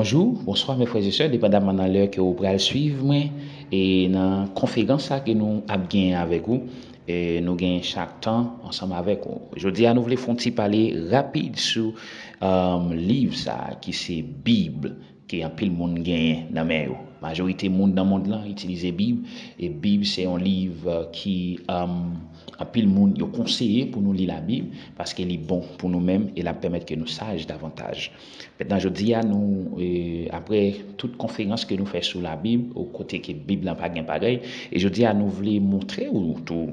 Bonjour, bonsoir mes frères et sœurs, dépendamment de l'heure que vous pourrez suivre moi et dans la conférence que nous avons gagné avec vous et nous gagnons chaque temps ensemble avec vous. Aujourd'hui, nous voulons faire un petit parler rapide sur livre ça qui c'est Bible qui un pile monde gagne dans main. Majorité monde dans le monde là utilise Bible et Bible c'est un livre qui un pile monde yo conseillé pour nous lire la Bible parce qu'elle est bon pour nous-mêmes et la permettre que nous sachions davantage. Maintenant je dis à nous après toute conférence que nous faisons sur la Bible au côté que la Bible n'a pas gain pareil et je dis à nous voulons montrer tout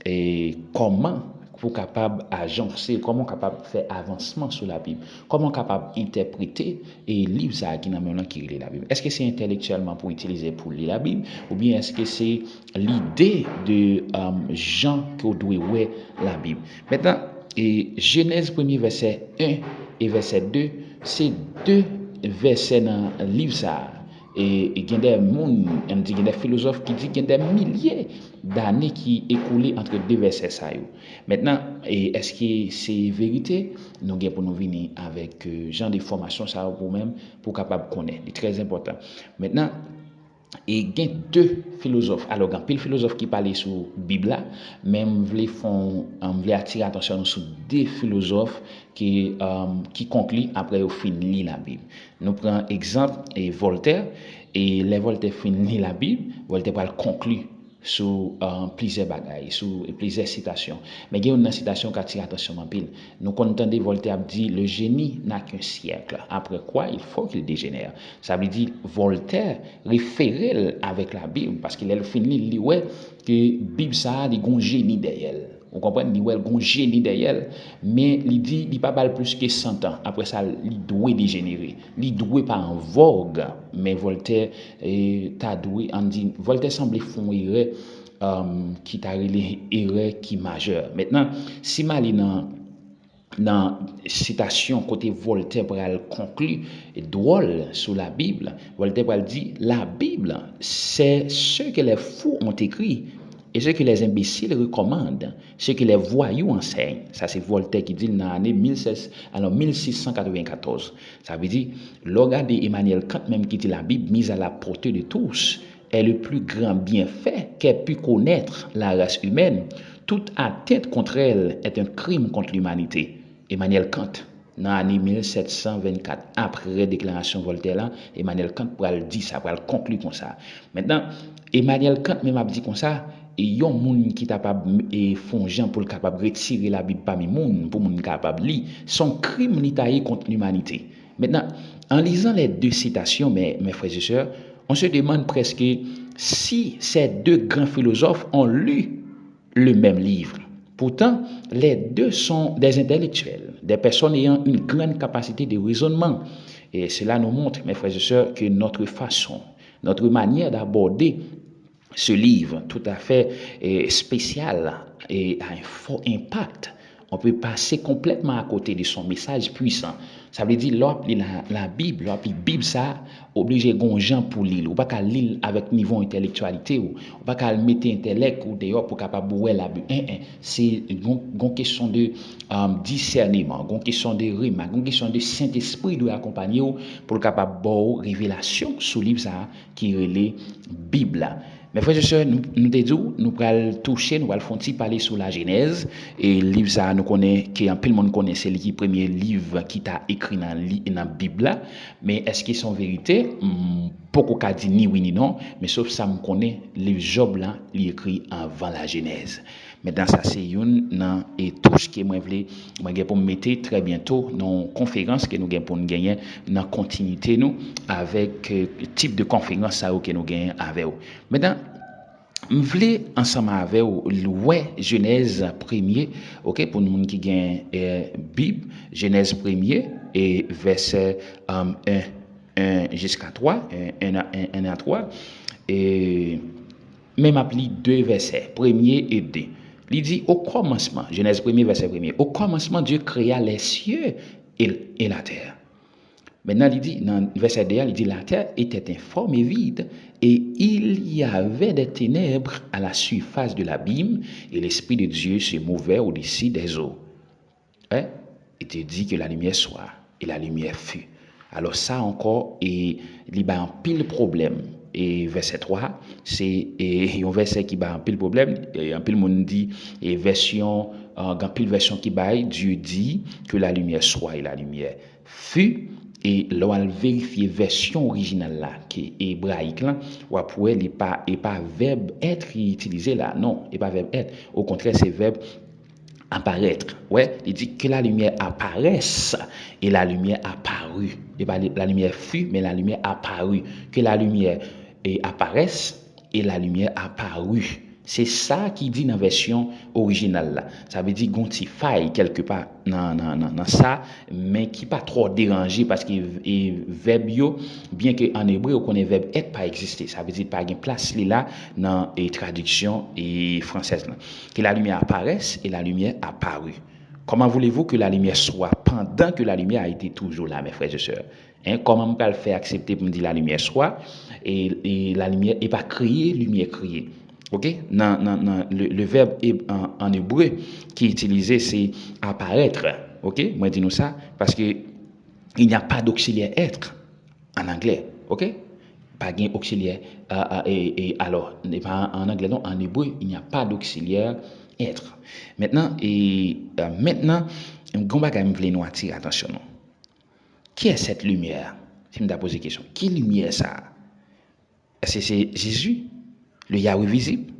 et comment pour capable agencer, comment capable faire avancement sur la Bible, comment capable interpréter et lire ça qui n'a même qui lit la Bible. Est-ce que c'est intellectuellement pour utiliser pour lire la Bible ou bien est-ce que c'est l'idée de gens qui doivent lire la Bible. Maintenant, et Genèse 1er verset 1 et verset 2, c'est deux versets dans le livre ça. Et il y a des mondes, il y a des philosophes qui disent qu'il y a des milliers d'années qui écoulées entre deux versets ça. Maintenant, est-ce que c'est vérité? Nous avons pour nous venir avec genre de formation ça pour même pour capable connaître. C'est très important. Maintenant, et il y a deux philosophes. Alors, il y a un philosophe qui parlait sur la Bible, même voulait attirer l'attention sur deux philosophes qui concluent après au fin lire la Bible. Nous prenons exemple et Voltaire, et les Voltaire fin lire la Bible, Voltaire va conclure sur plusieurs bagailles, sur plusieurs citations. Mais il y a une citation qui attire l'attention en pile. Nous entendons Voltaire dit le génie n'a qu'un siècle. Après quoi, il faut qu'il dégénère. Ça veut dire Voltaire référait avec la Bible parce qu'il a fini de lire que la Bible ça a un génie derrière. Vous comprenez? Il y a un génie derrière, mais il dit qu'il pas plus que 100 ans. Après ça, il doit dégénérer. Il doit pas en vogue, mais Voltaire t'a doué en dit Voltaire semble faire une erreur qui t'a une erreur qui majeure. Maintenant, si mal dans citation côté Voltaire pour conclure drôle sur la Bible, Voltaire pour dire la Bible c'est ce que les fous ont écrit et ce que les imbéciles recommandent, ce que les voyous enseignent. Ça c'est Voltaire qui dit dans l'année 1694. Ça veut dire regardez Emmanuel Kant même qui dit la Bible mise à la portée de tous est le plus grand bienfait qu'ait pu connaître la race humaine. Toute atteinte contre elle est un crime contre l'humanité. Emmanuel Kant, dans l'année 1724, après la déclaration Voltaire, là, Emmanuel Kant pourra le dire ça, pourra le conclure comme ça. Maintenant, Emmanuel Kant même a dit comme ça, et il y a un monde qui est capable de faire pour capable retirer la Bible parmi monde pour monde capable de lire, son crime n'est contre l'humanité. Maintenant, en lisant les deux citations, mes frères et sœurs, on se demande presque si ces deux grands philosophes ont lu le même livre. Pourtant, les deux sont des intellectuels, des personnes ayant une grande capacité de raisonnement. Et cela nous montre, mes frères et sœurs, que notre façon, notre manière d'aborder ce livre tout à fait spécial et a un fort impact. On peut passer complètement à côté de son message puissant. Ça veut dire, la Bible, la Bible, ça, obligé de gens pour lire. Ou pas qu'à lire avec niveau intellectualité, ou pas qu'à mettre intellect ou dehors pour capable voir la Bible. C'est une question de discernement, une question de remarque, une question de Saint-Esprit de accompagner pour capable de révélation sur le livre ça qui est la Bible. Mes frères et sœurs, nous disons, nous allons toucher, nous allons parler sur la Genèse. Et le livre, ça, nous connaissons, qui en plus le monde connaît, c'est le premier livre qui t'a écrit dans la Bible. Mais est-ce qu'ils sont vérité? Beaucoup qu'à dire ni oui ni non. Mais sauf ça, me connaît, le livre Job, là, il écrit avant la Genèse. Maintenant, ça, c'est une, et tout ce que moi, je pour me mettre très bientôt dans une conférence que nous avons pour nous gagner, dans la continuité, nous, avec le type de conférence ça, que nous gagnons avec vous. Maintenant, je voulais ensemble avec vous, Genèse 1er, ok, pour nous qui gagnent Bible, Genèse 1er, et verset 1 jusqu'à 3, 1 à 3, et même appelé deux versets, premier et deux. Il dit au commencement, Genèse 1er, verset 1er, au commencement Dieu créa les cieux et la terre. Maintenant, il dit, dans le verset 2, il dit la terre était informe et vide, et il y avait des ténèbres à la surface de l'abîme, et l'Esprit de Dieu se mouvait au-dessus des eaux. Il te dit que la lumière soit, et la lumière fut. Alors ça encore, et il y a un pile problème. Et verset 3, c'est un verset qui a un pile problème, et un pile monde dit, et version, un pile version qui baille, Dieu dit que la lumière soit et la lumière fut. Et là, on vérifie version originale là, qui est hébraïque là, ou après, il n'est pas verbe être qui est utilisé là. Non, il n'est pas verbe être. Au contraire, c'est verbe apparaître. Ouais, il dit que la lumière apparaisse et la lumière apparut. Et pas la lumière fut, mais la lumière apparut. Que la lumière apparaisse et la lumière apparut. C'est ça qui dit dans la version originale là. Ça veut dire qu'on t'y faille quelque part dans ça, mais qui pas trop dérangé parce que verbe yo, bien que en hébreu on connaît verbe être pas exister. Ça veut dire pas une place là dans la traduction et française là. Que la lumière apparaisse et la lumière apparut. Comment voulez-vous que la lumière soit pendant que la lumière a été toujours là, mes frères et sœurs? Comment on peut le faire accepter pour me dire la lumière soit et la lumière n'est pas créée, lumière créée. Ok? Le verbe en hébreu qui est utilisé, c'est apparaître. Ok? Moi, dis-nous ça parce que il n'y a pas d'auxiliaire être en anglais. Ok? Pas d'auxiliaire. Alors, pas en anglais, non, en hébreu, il n'y a pas d'auxiliaire être. Maintenant, je voulais nous attirer attention. Non? Qui est cette lumière? Si je me pose la question, qui lumière ça? Est-ce que c'est Jésus, le Yahweh visible?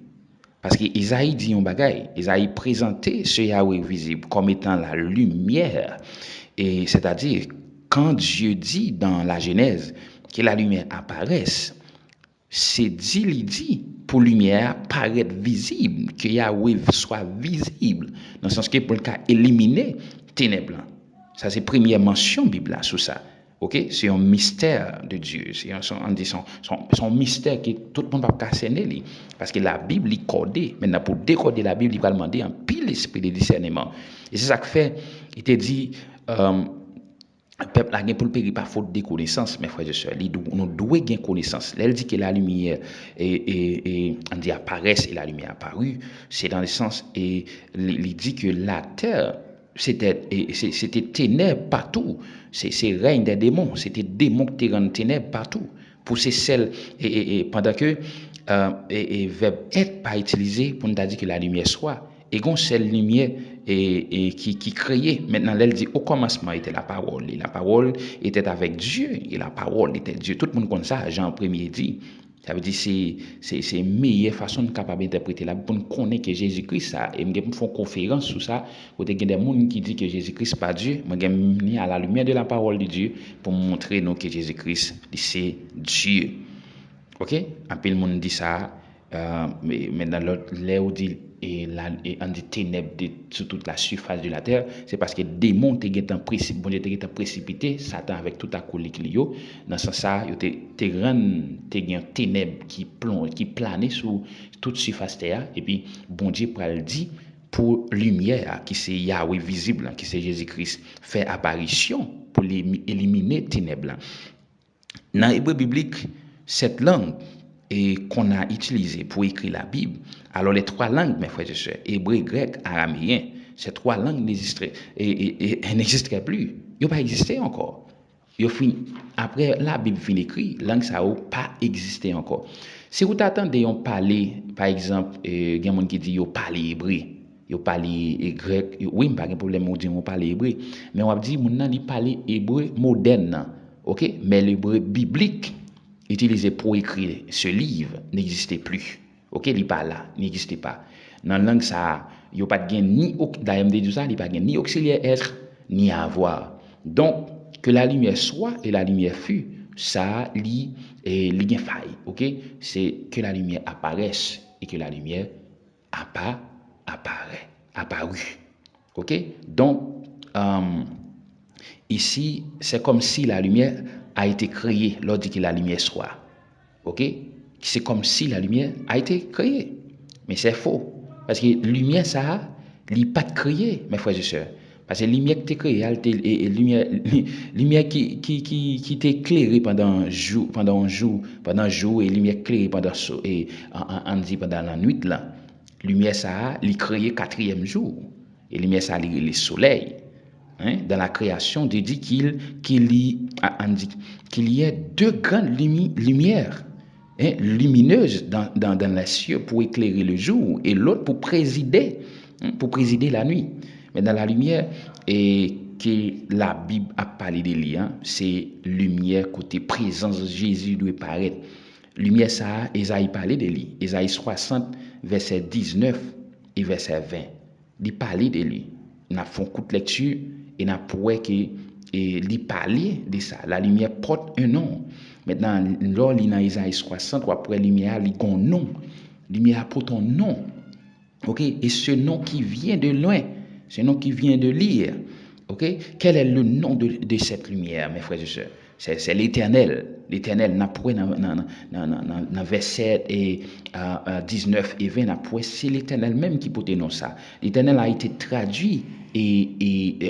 Parce qu'Isaïe dit un bagay, Isaïe présentait ce Yahweh visible comme étant la lumière. Et c'est-à-dire, quand Dieu dit dans la Genèse que la lumière apparaisse, c'est il dit pour lumière paraître visible, que Yahweh soit visible, dans le sens que pour le cas éliminer ténèbres. Ça, c'est première mention Bible sur ça. Ok, c'est un mystère de Dieu. C'est son mystère que tout le monde ne peut pas cerner. Parce que la Bible est codée. Maintenant, pour décoder la Bible, il va demander un pile esprit de discernement. Et c'est ça que fait, il te dit, le peuple a gagné pour le pays par faute de connaissance, mes frères et sœurs. Nous devons gagner connaissance. Elle dit que la lumière on dit apparaisse et la lumière apparue. C'est dans le sens, et il dit que la terre, c'était ténèbres partout. C'est règne des démons. C'était démons qui étaient ténèbres partout. Pour ces celles, pendant que verbe être pas utilisé pour nous dire que la lumière soit. Et qu'on cette lumière qui créait. Maintenant, elle dit au commencement était la parole. Et la parole était avec Dieu. Et la parole était Dieu. Tout le monde connaît ça, Jean 1er dit. Ça veut dire c'est une meilleure façon de capable d'interpréter là pour connaître que Jésus-Christ ça. Et je fais une conférence sur ça. Où il y a des gens qui disent que Jésus-Christ pas Dieu. Je vais à la lumière de la parole de Dieu pour montrer nous que Jésus-Christ c'est Dieu. Ok? Un peu le monde dit ça. Mais dans l'autre, là où dit en dit ténèbres sur toute la surface de la terre, c'est parce que des démons étaient précipités, Satan avec tout à coup l'équilibre. Dans ce sens, ça, il y a ténèbres qui planaient sur toute surface de la terre. Et puis, bon Dieu le dit pour lumière, qui c'est Yahweh visible, qui c'est Jésus-Christ, fait apparition pour éliminer ténèbres. Dans l'hébreu biblique, cette langue qu'on a utilisée pour écrire la Bible, alors les trois langues, mes frères et sœurs, hébreu, grec, araméen, ces trois langues n'existeraient plus. Ils n'ont pas existé encore. Après la Bible fin écrite, langue ça n'a pas existé encore. Si vous t'attendez à parler, par exemple, il y a des gens qui disent qu'ils parlent hébreu, ils parlent grec, oui, pas de problème, on dit qu'ils parlent hébreu, mais on va dire qu'ils parlent hébreu moderne. Ok, mais l'hébreu biblique utilisé pour écrire ce livre n'existait plus. Ok, il n'est pas là, n'existait pas. Dans la langue, ça, il n'y a pas de ni ni auxiliaire être, ni avoir. Donc, que la lumière soit et la lumière fut, ça lit et lit faille. Ok, c'est que la lumière apparaisse et que la lumière apparut. Ok, donc, ici, c'est comme si la lumière a été créée lors que la lumière soit. Ok? C'est comme si la lumière a été créée. Mais c'est faux. Parce que la lumière, ça, elle n'est pas créée, mes frères et sœurs. Parce que la lumière qui est créée, lumière qui t'est éclairée pendant un jour, et la lumière éclairée pendant la nuit, là. Lumière, ça, elle est créée 4e jour. Et lumière, ça, le soleil. Hein, dans la création, Dieu dit qu'il y ait deux grandes lumières, hein, lumineuses dans les cieux pour éclairer le jour et l'autre pour présider la nuit. Mais dans la lumière et que la Bible a parlé de lui, hein, c'est lumière côté présence de Jésus doit paraître. Lumière ça, Esaïe parlait de lui. Esaïe 60, verset 19 et verset 20. Il parlait de lui. On a fait un coup de lecture et on a prouvé que il parlait de ça. La lumière porte un nom. Maintenant, lors dans Esaïe 60, après la lumière, il a un nom. La lumière porte un nom. Ok? Et ce nom qui vient de loin, ce nom qui vient de lire. Ok? Quel est le nom de cette lumière, mes frères et sœurs? C'est l'Éternel. L'Éternel, n'a pas dans verset 19 et 20, c'est l'Éternel même qui porte nom ça. L'Éternel a été traduit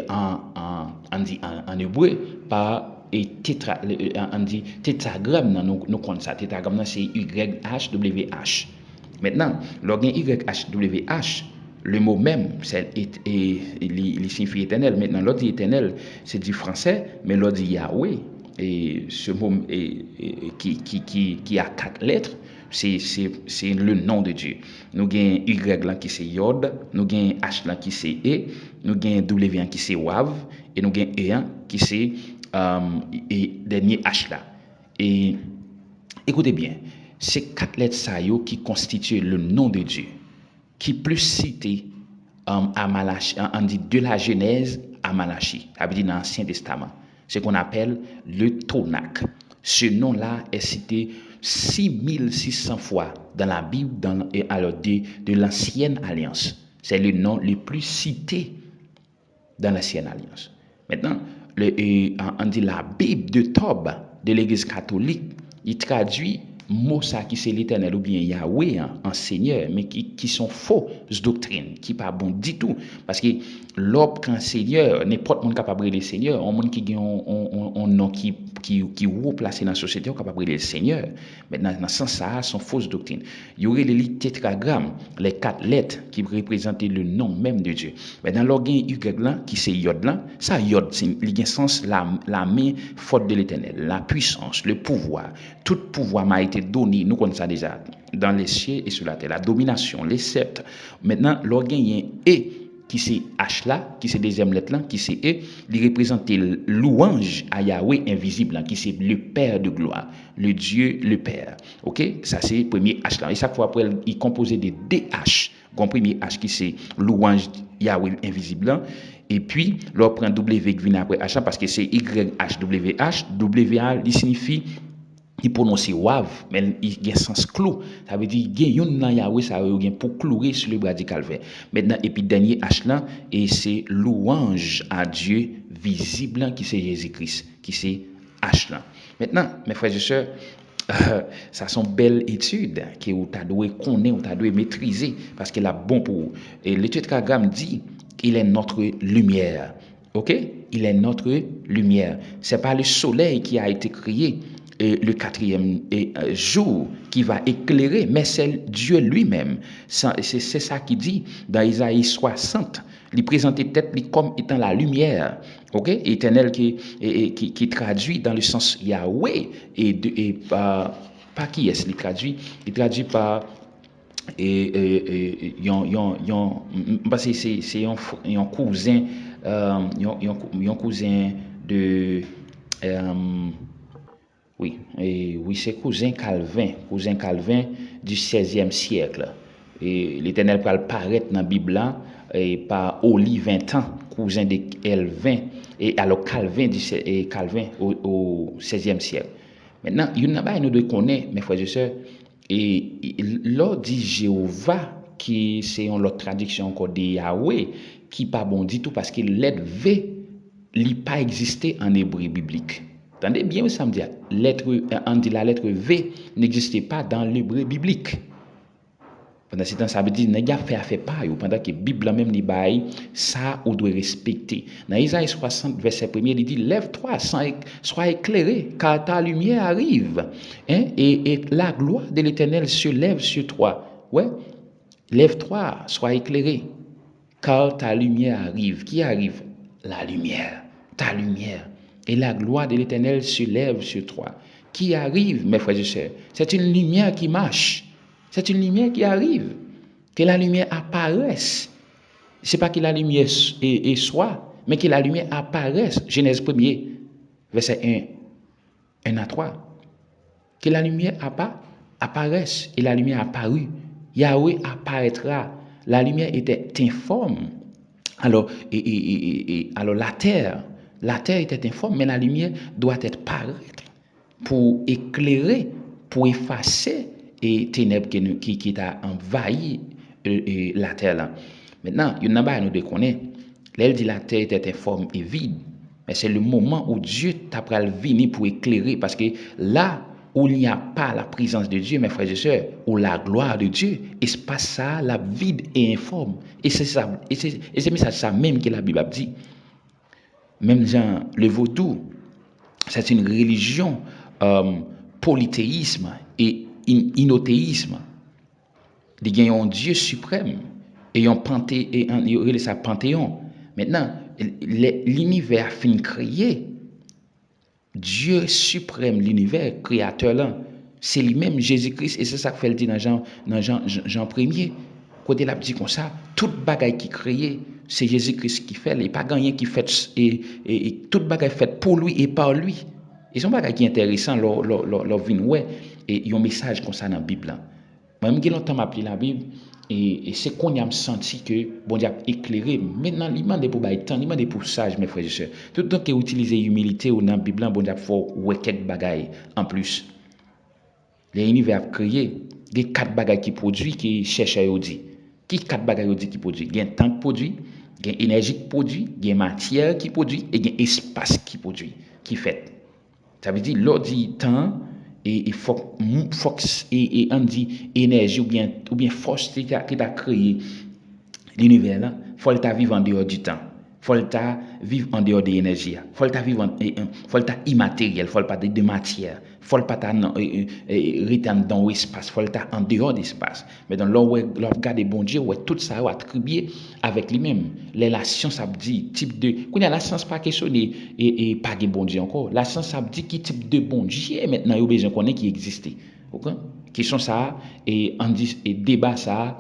en hébreu par tétragramme, nous connaissons ça. Tétragramme, c'est YHWH. Maintenant, lorsqu'on YHWH, le mot même, il signifie éternel. Maintenant, l'autre dit éternel, c'est du français, mais l'autre dit Yahweh. Et ce mot qui a 4 lettres, c'est le nom de Dieu. Nous avons Y là qui c'est Yod, nous avons H là qui c'est E, nous avons W qui c'est Wav, et nous avons E qui c'est dernier H là. Et écoutez bien, c'est 4 lettres ça qui constituent le nom de Dieu, qui plus cité à Malachi, on dit de la Genèse à Malachi, ça veut dire dans l'Ancien Testament. Ce qu'on appelle le Tanakh. Ce nom-là est cité 6600 fois dans la Bible de l'Ancienne Alliance. C'est le nom le plus cité dans l'Ancienne Alliance. Maintenant, on dit la Bible de Tob de l'Église catholique, il traduit mot ça qui c'est l'Éternel ou bien Yahweh en Seigneur, mais qui sont fausses doctrines, qui pas bon du tout. Parce que l'homme qu'un Seigneur, n'importe monde capable de Seigneur, un monde qui a un nom qui haut placé dans la société, on capable de Seigneur. Maintenant, dans ce sens, ça sont fausses doctrines. Il y aurait les tétragrammes, les 4 lettres qui représentent le nom même de Dieu. Mais dans l'organe Y là, qui c'est Yod là, ça Yod, il y a sens la main forte de l'Éternel, la puissance, le pouvoir. Tout pouvoir m'a été donné, nous connaissons ça déjà, dans les cieux et sur la terre. La domination, les sceptres. Maintenant, l'organe y a E qui c'est H là, qui c'est deuxième lettre là, qui c'est E, il représente louange à Yahweh invisible, là, qui c'est le Père de gloire, le Dieu, le Père. Ok, ça c'est le premier H là. Et chaque fois après, il est composé de DH. Le premier H qui c'est louange Yahweh invisible là. Et puis, l'on prend W qui vient après H parce que c'est YHWH. WA, il signifie il prononce Wav, mais il y a un sens clou. Ça veut dire qu'il y a un Yahweh, ça veut dire pour clouer sur le bras du calvaire. Maintenant, et puis dernier H là, et c'est louange à Dieu visible qui c'est Jésus-Christ, qui c'est H là. Maintenant, mes frères et sœurs, ça sont belles études que vous devez connaître, vous devez maîtriser, parce qu'il est bon pour vous. Et le tétragramme dit qu'il est notre lumière. Ok? Il est notre lumière. C'est pas le soleil qui a été créé le 4e jour qui va éclairer, mais c'est Dieu lui-même. C'est ça qui dit dans Isaïe 60. Il présentait peut-être comme étant la lumière, ok, éternel qui traduit dans le sens Yahweh et par qui est-ce qu'il traduit? Il traduit par parce que c'est un cousin un cousin de oui, oui, c'est cousin Calvin du 16e siècle. Et l'Éternel va paraître dans la Bible là, et par Oli 20 ans, cousin de Calvin, et alors Calvin au 16e siècle. Maintenant, il y en a nous de connaître, mes frères et sœurs, et l'ordre dit Jéhovah, qui c'est une autre traduction encore de Yahweh, qui pas bon du tout parce que l'aide V, il pas existé en hébreu biblique. Attendez bien, ça me dit, on dit la lettre V n'existait pas dans l'hébreu biblique. Pendant ce temps, ça veut dire, n'a fait pas, pendant que la Bible même dit, ça, on doit respecter. Dans Isaïe 60, verset 1, il dit, lève-toi, sois éclairé, car ta lumière arrive. Hein? Et la gloire de l'Éternel se lève sur toi. Ouais? Lève-toi, sois éclairé, car ta lumière arrive. Qui arrive? la lumière, ta lumière. Et la gloire de l'Éternel se lève sur toi. Qui arrive, mes frères et sœurs? C'est une lumière qui marche. C'est une lumière qui arrive. Que la lumière apparaisse. Ce n'est pas que la lumière soit, mais que la lumière apparaisse. Genèse 1er, verset 1 à 3. Que la lumière apparaisse. Et la lumière apparut. Yahweh apparaîtra. La lumière était informe. Alors, alors la terre était informe, mais la lumière doit être paraître pour éclairer, pour effacer les ténèbres qui a envahi la terre là. Maintenant, il y a un nous déconner. Elle dit la terre était informe et vide, mais c'est le moment où Dieu t'a venir pour éclairer, parce que là où il n'y a pas la présence de Dieu, mes frères et sœurs, ou la gloire de Dieu, espace ça, la vide et informe. Et c'est ça, et c'est ça même que la Bible a dit. Même Jean, le vaudou, c'est une religion polythéisme et inothéisme. Il y a un Dieu suprême et un panthéon. Maintenant, l'univers fin créé. Dieu suprême, l'univers, créateur là, c'est lui-même Jésus-Christ, et c'est ça que fait le dit dans Jean 1er. Côté là dit comme ça, toute bagaille qui créé, c'est Jésus-Christ qui fait, et pas rien qui fait, et toute bagaille faite pour lui et par lui. Et c'est un bagaille qui est intéressant, et il y a un message comme ça dans la Bible. Moi-même, j'ai longtemps appris la Bible, et c'est qu'on a senti que bon Dieu a éclairé. Maintenant, il m'a demandé pour bailler temps, il m'a demandé pour sage, mes frères et sœurs. Tout le temps qu'il utilise l'humilité ou dans la Bible, bon Dieu a fait quelques bagailles en plus. L'univers a créé des 4 bagailles qui produisent, qui cherchent à dire. Qui 4 bagailles qui produisent? Il y a un temps qui produit, il y a énergie qui produit, il y a matière qui produit, et il y a espace qui produit, qui fait. Ça veut dire, l'autre dit temps, et force et on dit énergie ou bien force qui a créé l'univers là, faut le vivre en dehors du temps, faut le vivre en dehors de l'énergie, faut le vivre faut le immatériel, faut le pas de matière, faut le pas retenir dans l'espace, faut le en dehors d'espace. Mais dans l'on regarde bon Dieu, ouais tout ça est attribué avec lui-même. La science a dit type de quand la science pas questionné et pas de bon Dieu encore. La science a dit qui type de bon Dieu maintenant il y a besoin qu'on ait qui existait. OK? Question ça et on dit et débat ça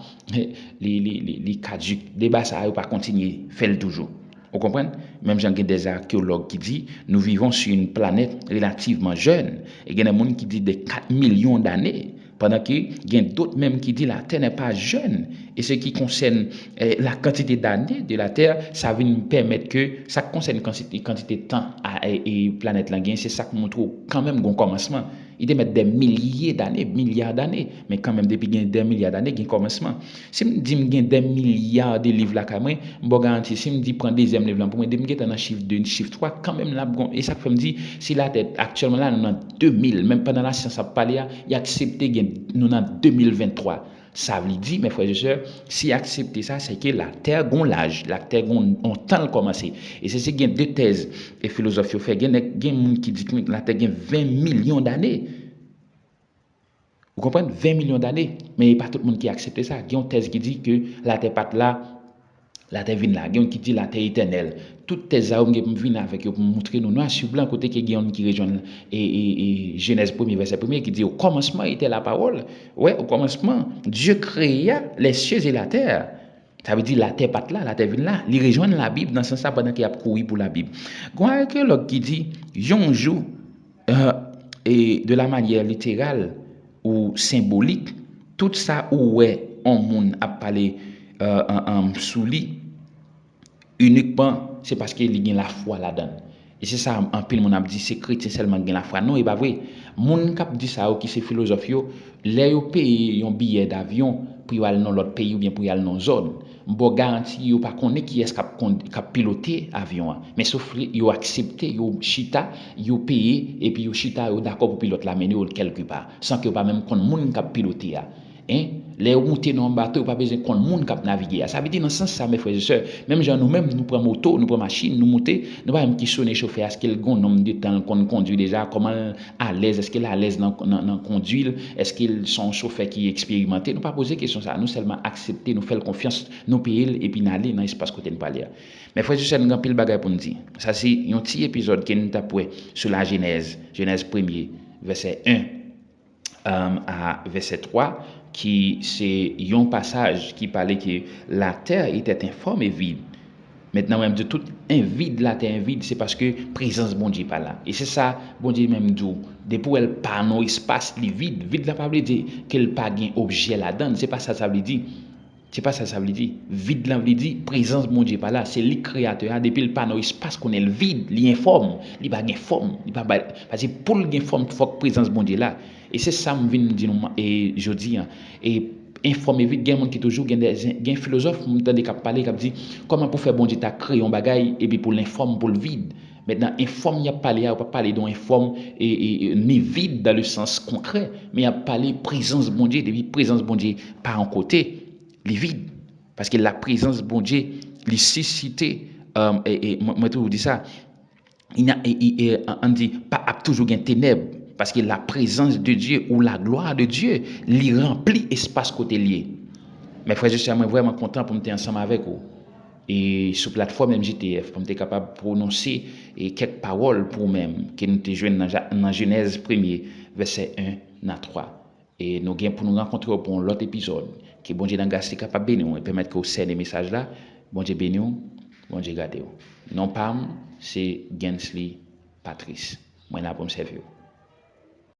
les caducs débat ça pas continuer faire le toujours. Vous comprenez? Même j'ai des archéologues qui disent nous vivons sur une planète relativement jeune et il y a des gens qui disent de 4 millions d'années pendant qu'il y a d'autres même qui disent la Terre n'est pas jeune. Et ce qui concerne la quantité d'années de la Terre, ça va nous permettre que ça concerne quantité de temps et planète là, c'est ça qui montre quand même un commencement. Il doit mettre des milliers d'années, milliards d'années, mais quand même depuis des milliards d'années, il y a un commencement. Si je dis qu'il y a des milliards de livres là, je garantis, si je dis prendre deuxième livre là, pour moi, je dis dans un chiffre 2, chiffre 3, quand même là, et ça fait me dire, si la Terre actuellement là, nous en 2000, même pendant la science a parlé, il a accepté nous en 2023. Ça veut dire, mes frères et sœurs, si accepter ça, c'est que la Terre a l'âge, la Terre a temps commencé. Et c'est ce qu'il y a deux thèses et philosophie fait. Il y a des gens qui disent que la Terre a 20 millions d'années. Vous comprenez? 20 millions d'années. Mais il n'y a pas tout le monde qui accepte ça. Il y a une thèse qui dit que la Terre pas là, la Terre vient là. Il y a une qui dit la Terre éternelle. Toutes tes armes viennent avec pour montrer nous noir sur blanc côté qui qui rejoint et Genèse 1er verset 1er qui dit au commencement était la parole. Ouais, au commencement Dieu créa les cieux et la terre. Ça veut dire la terre pas là, la terre vient là. Il rejoint la Bible dans ce sens pendant qu'il a couru pour la Bible. Quand archéologue qui dit un jour et de la manière littérale ou symbolique, tout ça où est on monde a parlé en sous lit uniquement c'est parce qu'il y a la foi là-dedans. Et c'est ça, en pile, mon a dit, c'est chrétien seulement qui a la foi. Non, il pas vrai. Mon cap dit ça, qui c'est philosophie, les pays un billet d'avion pour aller dans l'autre pays ou bien pour aller dans une zone. Bon garantie, yo pas connaît qui est qui a piloté avion. Mais sauf yo accepté, yo chita, yo payé et puis yo chita yo d'accord pour pilote la mener quelque part sans que pas même connaît monde qui a piloté. Hein? Les monter dans un bateau, pas besoin qu'on monde cap naviguer. Ça veut dire dans ce sens ça mes frères et sœurs, même gens nous-mêmes nous prenons moto, nous prenons machine, nous monter, nous pas même questionner chauffeur est-ce qu'il gon nombre de temps qu'on conduit déjà, comment à l'aise, est-ce qu'il est à l'aise dans conduire, est-ce qu'ils sont chauffeur qui expérimenté, nous pas poser question ça, nous seulement accepter, nous faire confiance, nous payer et puis aller dans l'espace côté de parler. Mais frère et sœurs, nous avons pile bagage pour nous dire. Ça c'est un petit épisode qui nous tape sur la Genèse 1er verset 1 à verset 3, qui c'est un passage qui parlait que la terre était informe et vide. Maintenant, même de tout un vide, la terre vide, c'est parce que présence bon Dieu pas là. Et c'est ça, bon Dieu même dit, depuis elle pas dans espace vide, vide la pas veut dire qu'elle pas gain objet là-dedans, c'est pas ça ça veut dire. C'est pas ça ça veut dire. Vide là veut dire présence bon Dieu pas là, c'est le créateur depuis le pas dans espace qu'on est le vide, l'informe, il pas gain forme, il pas parce que pour le gain forme, il faut que présence bon Dieu là. Et c'est ça me vient dire et je dis et informer vite gen monde qui toujours gen philosophe m'entend qui parler qui dit comment pour faire bon Dieu t'a créé un bagaille et puis pour l'informe pour le vide. Maintenant informe il y a parlé pas parler d'un informe et ni vide dans le sens concret, mais il y a parlé présence bon Dieu depuis présence bon Dieu pas en côté les vides parce que la présence bon Dieu les suscité et moi tout vous dis ça on dit pas toujours gain ténèbres parce que la présence de Dieu ou la gloire de Dieu lui remplit espace côté lié. Mes frères et sœurs, je suis vraiment content pour me tenir ensemble avec vous. Et sur la plateforme MJTF, pour me capable de prononcer quelques paroles pour même que nous te joignent dans Genèse 1er, verset 1 à 3. Et nous gagnons pour nous rencontrer pour l'autre épisode. Que bon Dieu est capable de bénir et permettre que vous saiez des messages là. Bon Dieu bénir, bon Dieu garde. Non pas, c'est Gensly Patrice. Moi là pour me servir.